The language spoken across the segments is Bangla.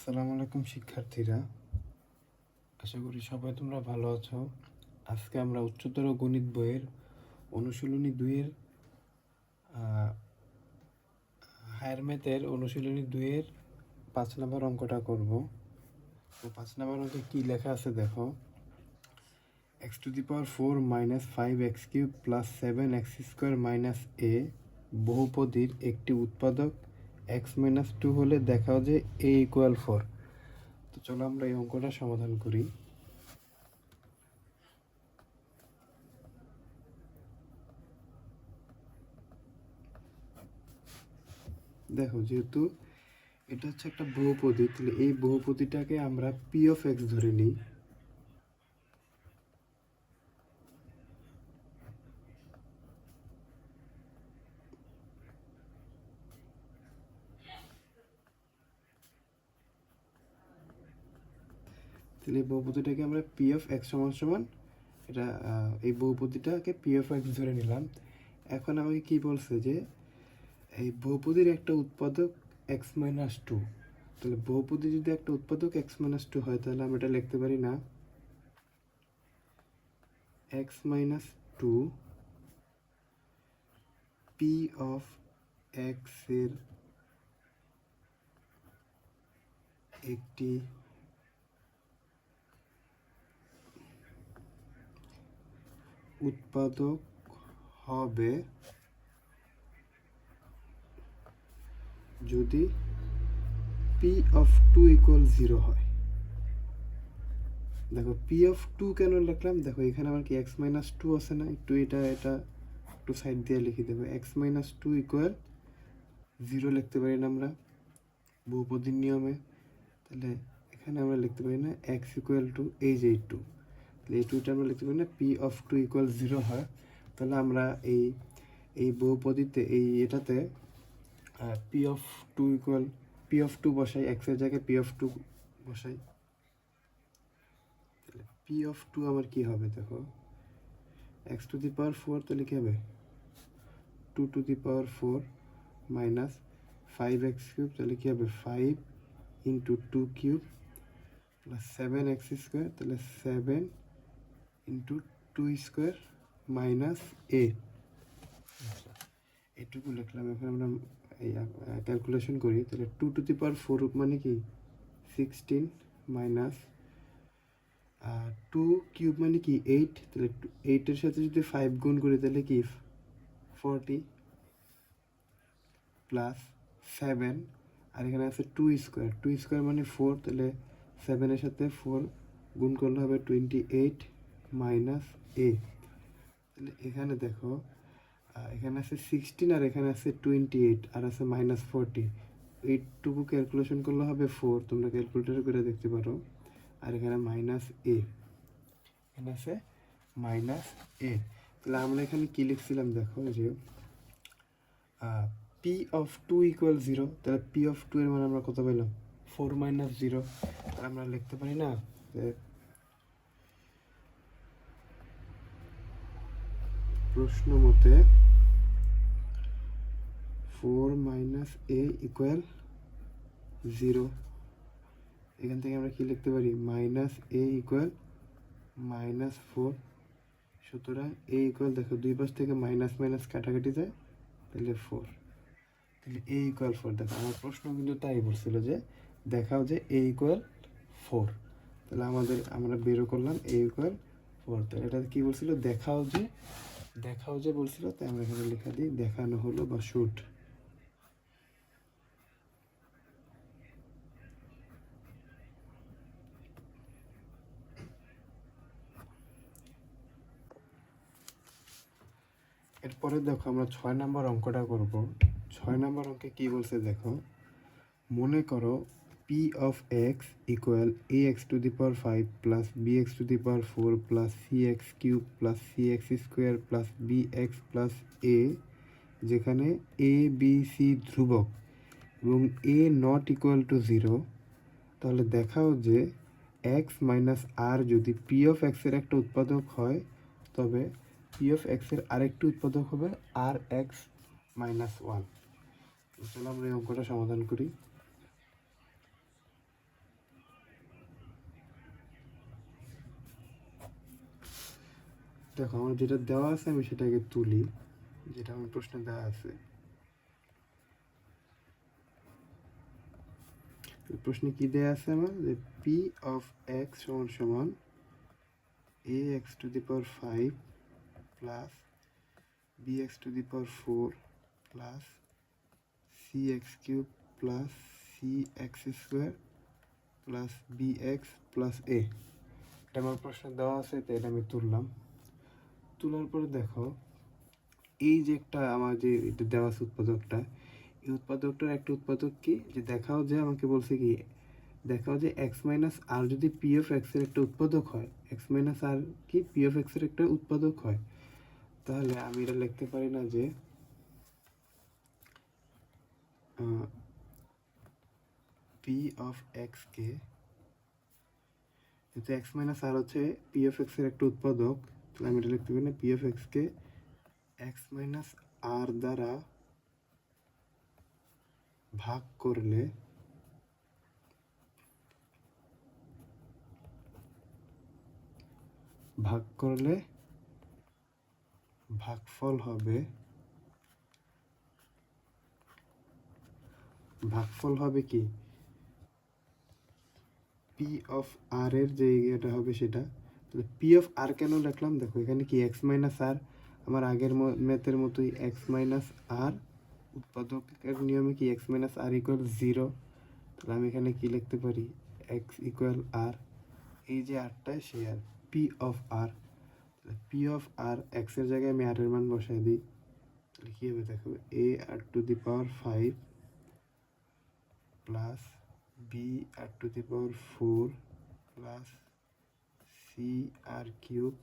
আসসালামু আলাইকুম শিক্ষার্থীরা, আশা করি সবাই তোমরা ভালো আছো। আজকে আমরা উচ্চতর গণিত বইয়ের অনুশীলনী 2-এর হায়ার ম্যাথের অনুশীলনী 2-এর 5 নম্বর অঙ্কটা করব। তো 5 নম্বর অঙ্কে কী লেখা আছে দেখো। x⁴ - 5x³ + 7x² - a বহুপদীর একটি উৎপাদক x - 2 হলে দেখাও যে a = 4। তো চলো আমরা এই অঙ্কটা সমাধান করি। দেখো, যেহেতু এটা হচ্ছে একটা বহুপদী, তাহলে এই বহুপদীটাকে আমরা p(x) ধরে নিই। তাহলে এই বহুপদীটাকে আমরা p(x) সমান এটা এই বহুপদীটাকে p(x) ধরে নিলাম। এখন আমাকে কি বলছে যে এই বহুপদীর একটা উৎপাদক x - 2। তাহলে বহুপদী যদি একটা উৎপাদক x - 2 হয়, তাহলে আমরা এটা লিখতে পারি না x - 2 p(x) এর একটি উৎপাদক হবে যদি p(2) = 0 হয়। দেখো p(2) কেন লিখলাম, দেখো এখানে আমার কি x - 2 আছে না, একটু এটা একটু সাইড দিয়ে লিখে দেবো। x - 2 = 0 লিখতে পারি না আমরা বহুপদীর নিয়মে। তাহলে এখানে আমরা লিখতে পারি না x = এই যে 2, তাহলে এই 2টা আমরা লিখতে পারি না p(2) = 0 হয়। তাহলে আমরা এই বহুপদীতে এটাতে p(2) বসাই, x এর জায়গায় p(2) বসাই। তাহলে p(2) আমার কি হবে, দেখো x⁴, তাহলে কি হবে 2⁴ - 5x³ তাহলে কি হবে 5 × 2³ + 7x², তাহলে 7 × 2² - a। এটুকু লিখলাম। এখন আমরা এই ক্যালকুলেশন করি। তাহলে 2⁴ মানে কি 16 মাইনাস 2³ মানে কি 8। তাহলে 8-এর সাথে যদি 5 গুণ করি তাহলে কি 40 প্লাস 7, আর এখানে আছে 2² মানে 4। তাহলে 7-এর সাথে 4 গুণ করলে হবে 28 মাইনাস a। তাহলে এখানে দেখো এখানে আছে 16 আর এখানে আছে 28 আর আছে -40। এইটুকু ক্যালকুলেশন করলে হবে 4, তোমরা ক্যালকুলেটর করে দেখতে পারো। আর এখানে -a, এখানে আছে -a। তাহলে আমরা এখানে কি লিখছিলাম, দেখো যে p(2) = 0। তাহলে p(2) এর মান আমরা কত পেলাম 4 - 0। আমরা লিখতে পারি না যে প্রশ্ন মতে 4 - a = 0। এখান থেকে আমরা কি লিখতে পারি -a = -4। সুতরাং a = দেখো দুই পাশ থেকে মাইনাস মাইনাস কাটাকাটি যায়, তাহলে 4। তাহলে a = 4। দেখো আমার প্রশ্ন কিন্তু তাই বলছিল যে দেখাও যে a = 4। তাহলে আমরা বেরো করলাম a = 4। তাহলে এটা কি বলছিল, দেখাও যে বলছিল, তাই আমরা এখানে লেখা দিই দেখানো হলো বা শুট। এরপরে দেখো আমরা 6 নম্বর অঙ্কটা করব। 6 নম্বর অঙ্কে কি বলছে দেখো, মনে করো p(x) = ax⁵ + bx⁴ + cx³ + cx² + bx + a, যেখানে a b c ধ্রুবক এবং a ≠ 0। তাহলে দেখাও যে x - r যদি p(x) এর একটা উৎপাদক হয়, তবে p(x) এর আরেকটি উৎপাদক হবে rx - 1। চলো আমরা এই অঙ্কটা সমাধান করি। দেখো আমার যেটা দেওয়া আছে আমি সেটাকে তুলি, যেটা আমার প্রশ্নে দেওয়া আছে। প্রশ্নে কি দেওয়া আছে আমার, যে পি অফ এক্স সমান সমান a x to the power 5 plus b x to the power 4 plus c x cube plus c x square plus b x plus a. এটা আমার প্রশ্নে দেওয়া আছে, তো এটা আমি তুললাম। তোলার পরে দেখো এই যে একটা আমার যে এটা দেওয়া আছে উৎপাদকটা, এই উৎপাদকটার একটা উৎপাদক কি, যে দেখাও যে আমাকে বলছে কি, দেখাও যে এক্স মাইনাস আর যদি পি অফ এক্সের একটা উৎপাদক হয়, এক্স মাইনাস আর কি পি অফ এক্সের একটা উৎপাদক হয়, তাহলে আমি এটা লিখতে পারি না যে পি অফ এক্সকে, যেহেতু এক্স মাইনাস আর হচ্ছে পি অফ এক্সের একটা উৎপাদক, তাহলে আমি এটা লিখতে পারি না পি অফ এক্সকে এক্স মাইনাস আর দ্বারা ভাগ করলে ভাগফল হবে কি পি অফ আর এর যে এটা হবে সেটা। তাহলে পি অফ আর কেন লিখলাম, দেখো এখানে কি এক্স মাইনাস আর, আমার আগের ম্যাথের মতোই এক্স মাইনাস আর, উৎপাদকের নিয়মে কি এক্স মাইনাস আর ইকুয়াল 0, তাহলে আমি এখানে কি লিখতে পারি এক্স ইকুয়াল আর, এই যে আরটা সেই r, p of r. P of r এক্সের জায়গায় আমি আর এর মান বসাই দিই, তাহলে কী হবে দেখো a r to the power 5 plus b r to the power 4 plus c r cube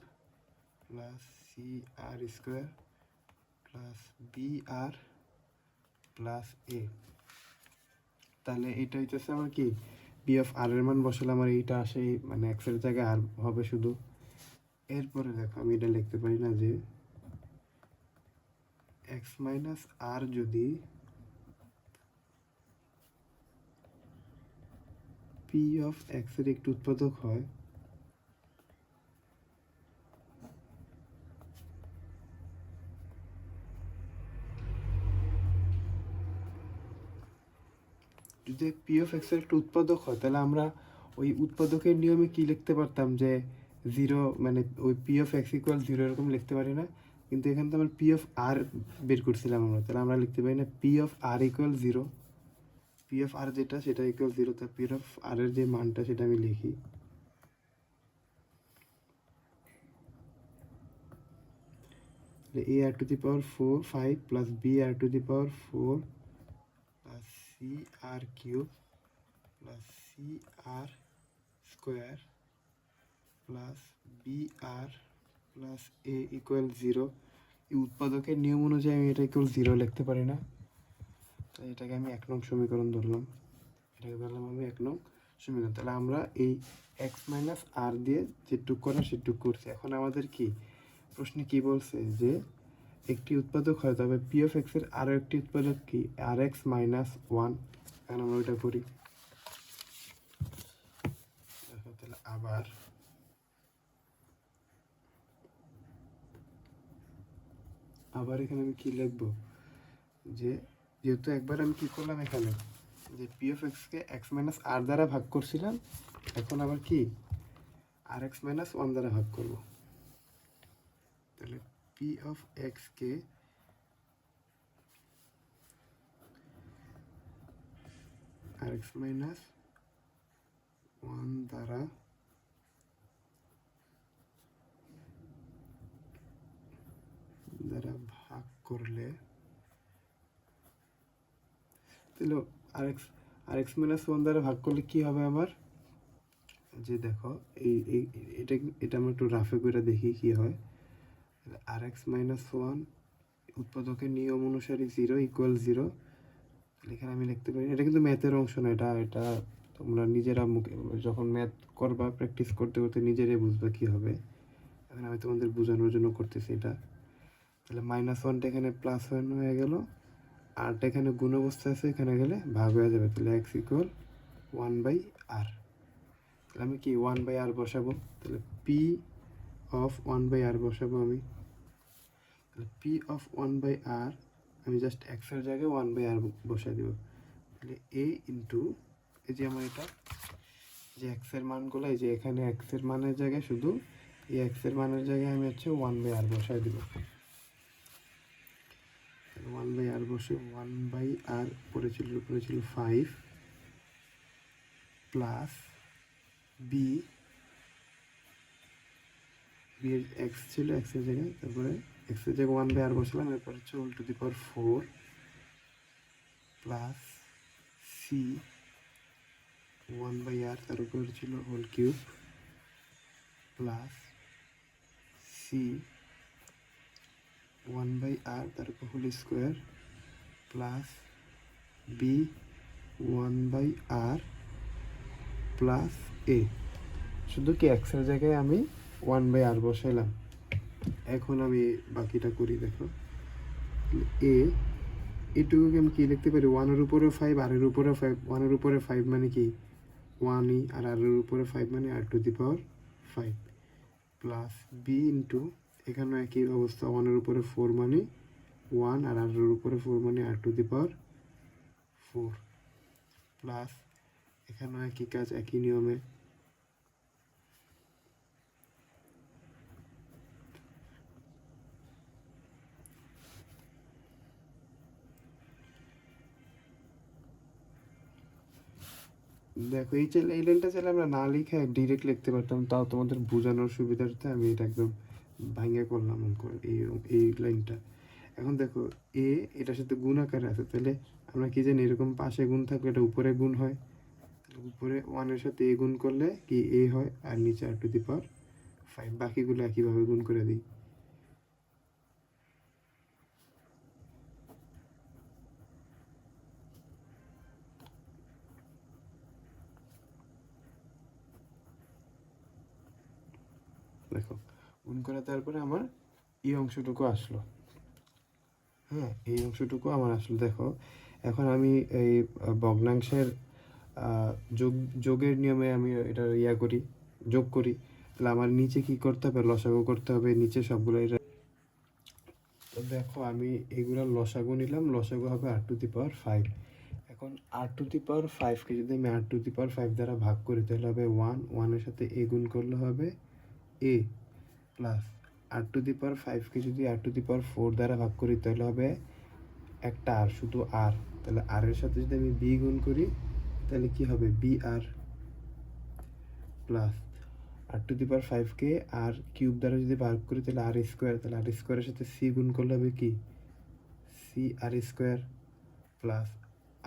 plus c r square plus b r plus a. তাহলে এটা হইতেছে আমার কি বি অফ আর এর মান বসালে আমার এইটা আসে, মানে এক্সের জায়গায় আর হবে শুধু। এরপরে দেখো আমি এটা লিখতে পারি না যে এক্স মাইনাস আর যদি পি অফ এক্সের একটি উৎপাদক হয়, যদি পি অফ এক্সের একটা উৎপাদক হয়, তাহলে আমরা ওই উৎপাদকের নিয়মে কি লিখতে পারতাম যে 0, মানে ওই পি অফ এক্স ইকুয়াল 0 এরকম লিখতে পারি না, কিন্তু এখানে তো আমরা পি অফ আর বের করছিলাম আমরা, তাহলে আমরা লিখতে পারি না p of r equal 0, p of r যেটা সেটা ইকুয়াল 0, তা পি অফ আর এর যে মানটা সেটা আমি লিখি, a r to the power 4 5 plus b r to the power 4 plus c r cube plus c r square plus b r plus a equal 0। এই উৎপাদকের নিয়ম অনুযায়ী আমি এটা ইকুয়াল 0 লিখতে পারি না, তাই এটাকে আমি 1 নং সমীকরণ ধরলাম, এটাকে ধরলাম আমি 1 নং সমীকরণ। তাহলে আমরা এই এক্স মাইনাস আর দিয়ে যেটুক করার সেটুক করছি। এখন আমাদের কি প্রশ্নে কি বলছে, যে একটি উৎপাদক হয়, তবে পি অফ এক্স এর আরও একটি উৎপাদক কি আর এক্স মাইনাস 1। এখন আমরা ওইটা করি, তাহলে আবার এখানে আমি কি লিখবো, যে যেহেতু একবার আমি কি করলাম এখানে যে পি অফ এক্সকে এক্স মাইনাস আর দ্বারা ভাগ করছিলাম, এখন আবার কি আর এক্স মাইনাস 1 দ্বারা ভাগ করব। তাহলে পি অফ এক্সকে আর এক্স মাইনাস 1 দ্বারা ভাগ করলে, তাহলে আর এক্স মাইনাস 1 দ্বারা ভাগ করলে কি হবে আমার, যে দেখো এটা আমরা একটু রাফে করে দেখি কি হয়। আর এক্স মাইনাস 1 উৎপাদকের নিয়ম অনুসারে 0 ইকুয়াল 0, এখানে আমি লিখতে পারি, এটা কিন্তু ম্যাথের অংশ না, এটা তোমরা নিজেরা মুখে যখন ম্যাথ করবা প্র্যাকটিস করতে করতে নিজেরাই বুঝবা কী হবে। এখন আমি তোমাদের বোঝানোর জন্য করতেছি এটা। তাহলে -1টা এখানে +1 হয়ে গেল, আরটা এখানে গুণ অবস্থা আছে, এখানে গেলে ভাগ হয়ে যাবে, তাহলে এক্স ইকুয়াল 1/r। তাহলে আমি কি 1/r বসাবো, তাহলে পি অফ 1/r বসাবো আমি। পি অফ 1/r আমি জাস্ট এক্সের জায়গায় 1/r বসাই দেবো। তাহলে এ ইন্টু এই যে আমার এটা যে এক্সের মানগুলো, এই যে এখানে এক্সের মানের জায়গায় শুধু এই এক্সের মানের জায়গায় আমি হচ্ছে 1/r বসাই দেবো। 1/r বসে 1/r উপরে ছিল 5 প্লাস বি এর এক্স ছিল এক্সের জায়গায়, তারপরে এক্সের জায়গায় 1/r বসালাম, এরপর হচ্ছে whole to the power 4 plus C 1/r, তার উপর ছিল whole cube plus C 1/r, তার উপর whole square plus b 1/r plus a. শুধু কি এক্সের জায়গায় আমি 1/r বসাইলাম। এখন আমি বাকিটা করি, দেখো এ এটুকুকে আমি কি লিখতে পারি, 1-এর উপরে 5, r-এর উপরে 5, 1-এর উপরে 5 মানে কি 1ই, আর r-এর উপরে 5 মানে r to the power 5 plus B into এখানে একই অবস্থা, 1-এর উপরে 4 মানে 1, আর r-এর উপরে 4 মানে r to the power 4 plus এখানে একই কাজ একই নিয়মে দেখো এই লাইনটা চাইলে আমরা না লিখে ডিরেক্ট লিখতে পারতাম, তাও তোমাদের বোঝানোর সুবিধার্থে আমি এটা একদম ভাঙে করলাম এই লাইনটা। এখন দেখো এ এটার সাথে গুণ আকারে আছে, তাহলে আমরা কি জানি এরকম পাশে গুণ থাকলে এটা উপরে গুণ হয়, উপরে 1-এর সাথে এ গুণ করলে কি এ হয়, আর নিচে r টু দি পাওয়ার 5, বাকিগুলো একইভাবে গুণ করে দিই। দেখো গুণ করে তারপরে আমার এই অংশটুকু আসলো। হ্যাঁ, এই অংশটুকু আমার আসলো। দেখো এখন আমি এই ভগ্নাংশের যোগের নিয়মে আমি এটা করি, যোগ করি। তাহলে আমার নিচে কি করতে হবে, লসাগু করতে হবে নিচে সবগুলো। এটা তো দেখো আমি এগুলো লসাগু নিলাম, লসাগু হবে r টু দি পাওয়ার 5। এখন r টু দি পাওয়ার 5কে যদি আমি r টু দি পাওয়ার 5 দ্বারা ভাগ করি তাহলে হবে 1-এর সাথে a গুণ করলে হবে a plus r to the power 5কে যদি r টু দি পাওয়ার 4 দ্বারা ভাগ করি তাহলে হবে একটা আর, শুধু r। তাহলে r এর সাথে যদি আমি b গুণ করি তাহলে কি হবে br plus r to the power 5কে r কিউব দ্বারা যদি ভাগ করি তাহলে r স্কোয়ার, তাহলে r স্কোয়ারের সাথে c গুণ করলে হবে কি cr square plus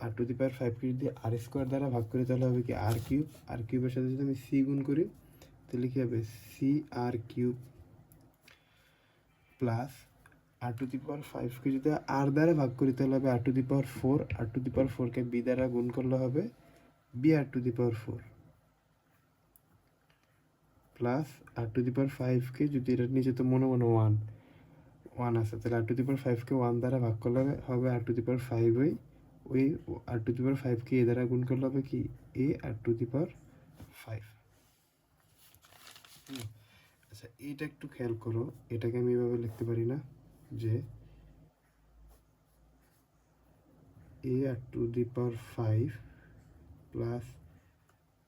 r to the power 5কে যদি r স্কোয়ার দ্বারা ভাগ করি তাহলে হবে কি r কিউব, r কিউবের সাথে যদি আমি c গুণ করি তাহলে কি হবে cr cube plus r to the power 5কে যদি r দ্বারা ভাগ করি তাহলে হবে r to the power 4, r to the power 4কে b দ্বারা গুণ করলে হবে br to the power 4 plus r to the power 5কে যদি এটার নিচে তো মনে 1 আছে, তাহলে r টু দি পাওয়ার 5কে 1 দ্বারা ভাগ করলে হবে r টু দি পাওয়ার 5, ওই r টু দি পাওয়ার 5কে a দ্বারা গুণ করলে হবে কি a r to the power 5। আচ্ছা এইটা একটু খেয়াল করো, এটাকে আমি এভাবে লিখতে পারি না যে a r to the power 5 plus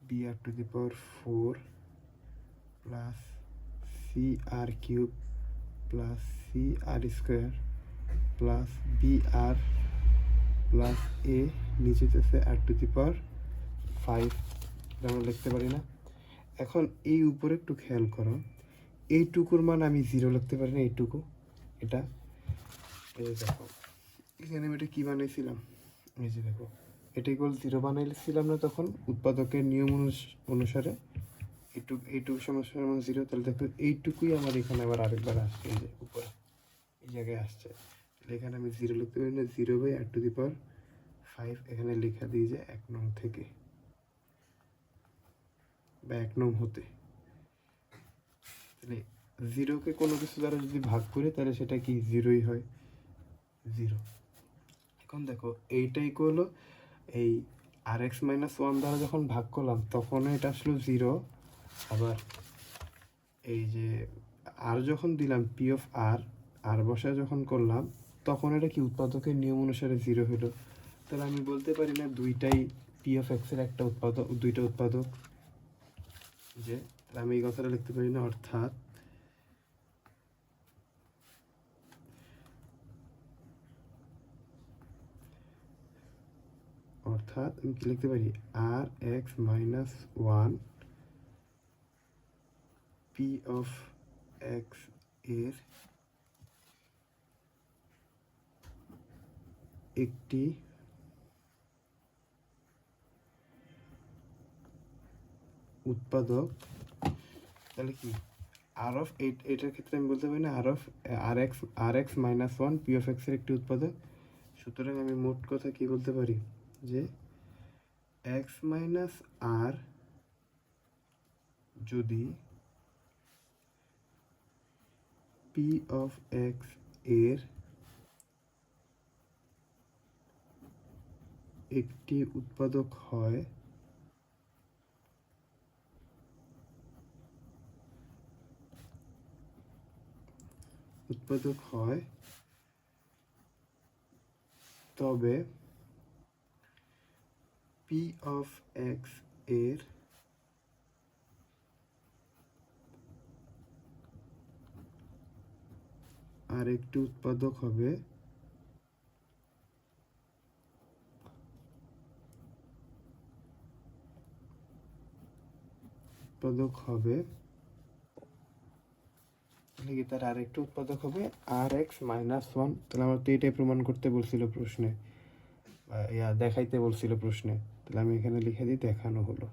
b r to the power 4 plus c r cube plus c r square plus b r plus a নিচে আছে আর টু দি পাওয়ার 5, আমরা লিখতে পারি না। এখন এই উপরে একটু খেয়াল করো, এইটুকুর মান আমি 0 লিখতে পারি না, এইটুকু এটা এই দেখো এখানে আমি এটা কী বানাইছিলাম, এই যে দেখো এটা ইকুয়াল 0 বানাইছিলাম না তখন উৎপাদকের নিয়ম অনুসারে এইটুকু সমস্যার মান 0, তাহলে দেখো এইটুকুই আমার এখানে আবার আরেকবার আসছে, এই যে উপরে এই জায়গায় আসছে, তাহলে এখানে আমি 0 লিখতে পারি না, 0/r টু দি পাওয়ার 5 এখানে লেখা দিই যে 1 নং থেকে বা 1 নং হতে। তাহলে 0কে কোনো কিছু দ্বারা যদি ভাগ করি তাহলে সেটা কি 0ই হয়, 0। এখন দেখো এইটা ইকুয়াল এই rx - 1 দ্বারা যখন ভাগ করলাম তখন এটা আসলো 0, আবার এই যে আর যখন দিলাম পি অফ আর বসায় যখন করলাম তখন এটা কি উৎপাদকের নিয়ম অনুসারে 0 হলো। তাহলে আমি বলতে পারি না দুইটাই পি অফ এক্সের একটা উৎপাদক, দুইটা উৎপাদক, যে তাহলে আমি এই কথাটা লিখতে পারি না। অর্থাৎ আমি কি লিখতে পারি, r x minus one p of x এর একটি উৎপাদক। তাহলে কি আর অফ এটার ক্ষেত্রে আমি বলতে পারি না r x minus one p of এক্সের একটি উৎপাদক। সুতরাং আমি মোট কথা কি বলতে পারি, যে এক্স মাইনাস আর যদি পি অফ এক্স এর একটি উৎপাদক হয়, তবে পি অফ এক্স এর আরেকটি উৎপাদক হবে কি তার আরেকটি উৎপাদক হবে আর এক্স মাইনাস ওয়ান। তাহলে আমার তো এটাই প্রমাণ করতে বলছিল প্রশ্নে, দেখাইতে বলছিল প্রশ্নে। তাহলে আমি এখানে লিখে দিই, দেখানো হলো।